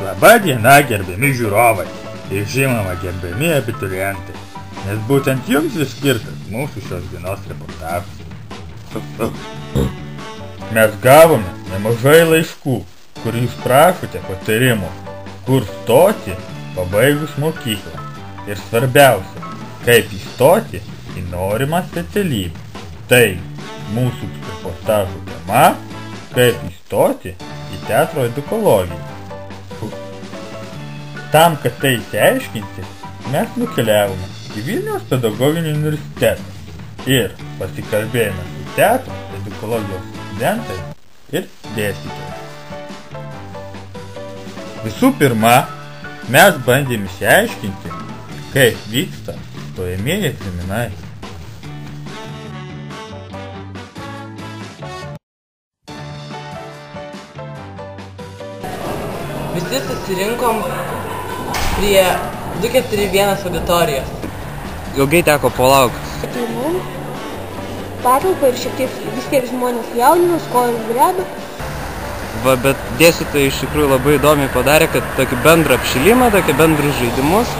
Labą dieną, gerbiami žiūrovai ir žinoma gerbiami abiturientai, nes būtent jums ir skirtas mūsų šios dienos reportažas. Mes gavome nemažai laiškų, kur jūs prašote patarimų, kur stoti pabaigus mokyklą ir svarbiausia, kaip įstoti į norimą specialybę. Tai mūsų reportažo tema, kaip įstoti į teatro edukologiją. Tam, kad tai išsiaiškinti, mes nukeliavome į Vilniaus pedagoginį universitetą ir pasikalbėjome su teatro edukologijos studentais ir dėstytojais. Visų pirma, mes bandėme išsiaiškinti, kaip vyksta stojamieji egzaminai. Visi susirinkom prie 241 auditorijos. Ilgai teko palaukti. Ateinu, patalpą ir vis tiek žmonės jaunimas, kojos greba. Bet dėstytojai iš tikrųjų labai įdomiai padarė, kad tokį bendrą apšilimą, tokį bendrus žaidimus.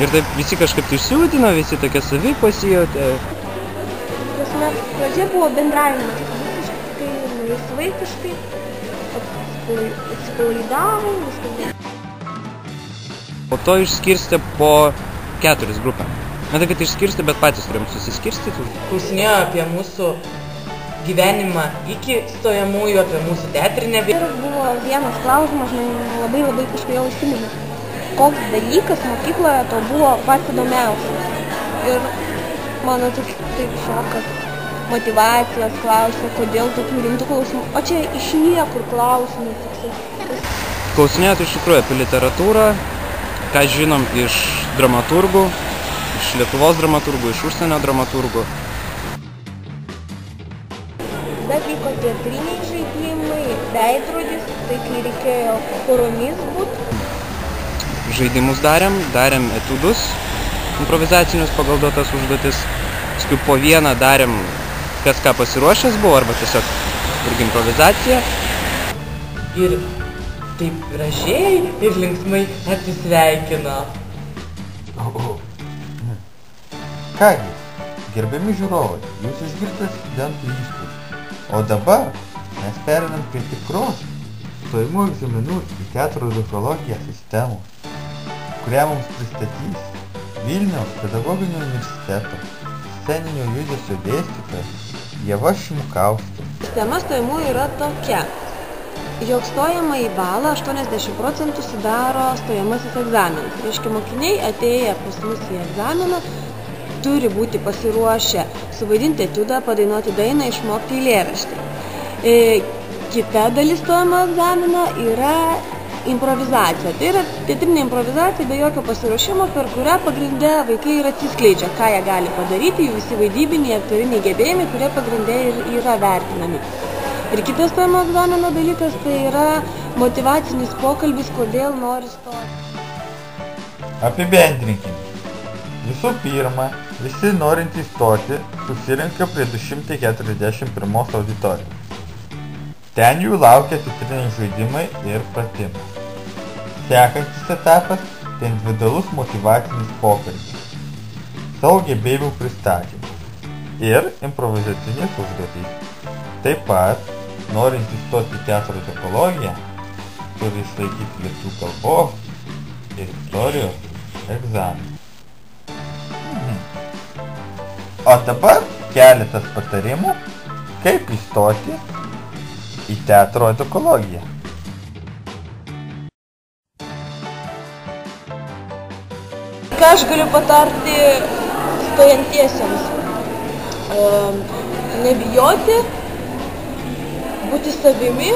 Ir taip visi kažkaip išsiūdino, visi tokie savi pasijautė. Pradžia buvo bendravimas, visiškai laisvai kažkaip, atsipalaidavo, viskas. Po to išskirstė po 4 grupę. Ne tai, kad išskirstė, bet patys turėjom susiskirstyti. Klausinėjo apie mūsų gyvenimą iki stojamųjų, apie mūsų teatrinę veiklą. Ir buvo vienas klausimas, labai kažkodėl įsiminė. Koks dalykas mokykloje to buvo pats įdomiausias. Ir mano taip šokas, motyvacijos klausė, kodėl tokių rimtų klausimų. O čia iš niekur klausimai. Klausinėjo iš tikrųjų apie literatūrą, ką žinom iš dramaturgų, iš Lietuvos dramaturgų, iš užsienio dramaturgų. Tada vyko teatriniai žaidimai, veidrodis, tai kai reikėjo poromis būti. Žaidimus darėm etudus, improvizacinius pagal duotas užduotis. Paskui po vieną darėm, kas ką pasiruošęs buvo, arba tiesiog irgi improvizacija. Ir taip gražiai ir linksmai atsisveikino. Kągi, gerbiami žiūrovai, jūs išgirsite studentų įspūdį. O dabar mes pereinam prie tikros stojimų egzaminų į teatro edukologiją sistemos, kurią mums pristatys Vilniaus pedagoginio universiteto sceninio judesio dėstytojas Ieva Šimkauskė. Sistema stojimų yra tokia, jog stojama į balą 80% sudaro stojamasis egzaminas. Reiškia, mokiniai atėję pas mus į egzaminą turi būti pasiruošę suvaidinti etiudą, padainuoti dainą, išmokti eilėraštį. Kita dalis stojamo egzamino yra improvizacija. Tai yra teatrinė improvizacija be jokio pasiruošimo, per kurią pagrinde vaikai ir atsiskleidžia, ką jie gali padaryti, jų visi vaidybiniai, aktoriniai gebėjimai, kurie pagrinde yra vertinami. Ir kitas stojimo egzamino dalykas tai yra motyvacinis pokalbis, kodėl nori stoti. Apibendrinkime. Visų pirma, visi norintys stoti susirinka prie 241 auditorijos. Ten jų laukia teatriniai žaidimai ir pratimai. Sekantis etapas – tai individualus motyvacinis pokalbis, savo gebėjimų pristatymas ir improvizacinės užduotys. Taip pat, norintys stoti į teatro edukologiją, turi išlaikyti lietuvių kalbos ir istorijos egzaminą. O dabar keletas patarimų, kaip įstoti į teatro edukologiją. Ką aš galiu patarti stojantiesiems? Nebijoti, būti savimi,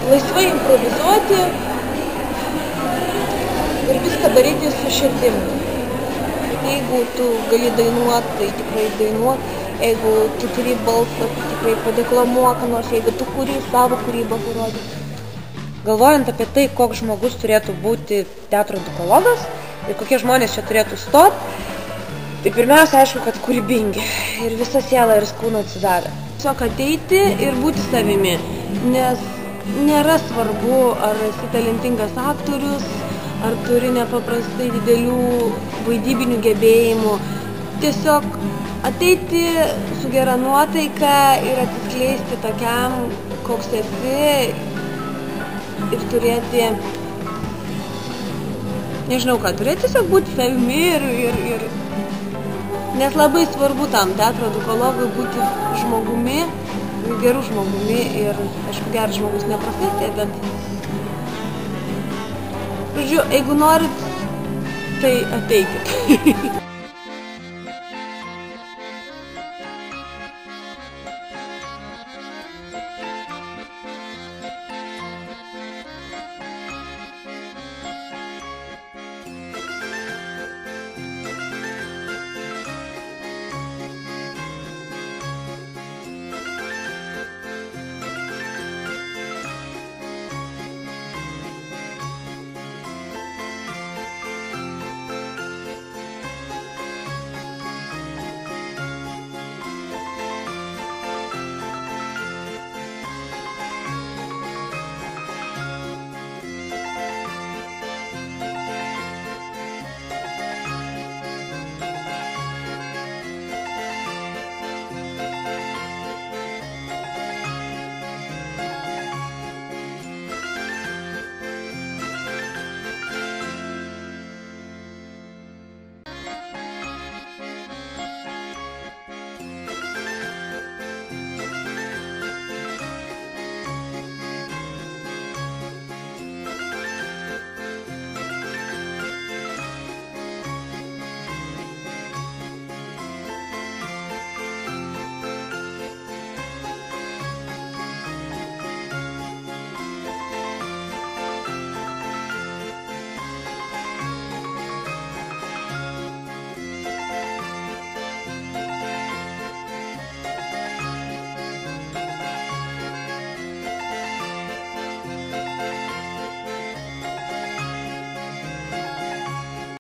laisvai improvizuoti ir viską daryti su širdimi. Jeigu tu gali dainuoti, tai tikrai dainuoti. Jeigu tu turi balsą, tai tikrai padeklamuok, nors jeigu tu kuri savo kūrybą parodyti. Galvojant apie tai, koks žmogus turėtų būti teatro edukologas ir kokie žmonės čia turėtų stoti, tai pirmiausia, aišku, kad kūrybingi ir visa siela ir kūno atsidavę. tiesiog ateiti ir būti savimi, nes nėra svarbu, ar esi talentingas aktorius, ar turi nepaprastai didelių vaidybinių gebėjimų. Tiesiog ateiti su gera nuotaika ir atsiskleisti tokiam, koks esi ir turėti, nežinau ką, turėti tiesiog būti savimi ir nes labai svarbu tam teatro edukologui būti žmogumi, geru žmogumi ir, aišku, geras žmogus ne profesija, bet, žodžiu, jeigu norit, tai ateikit.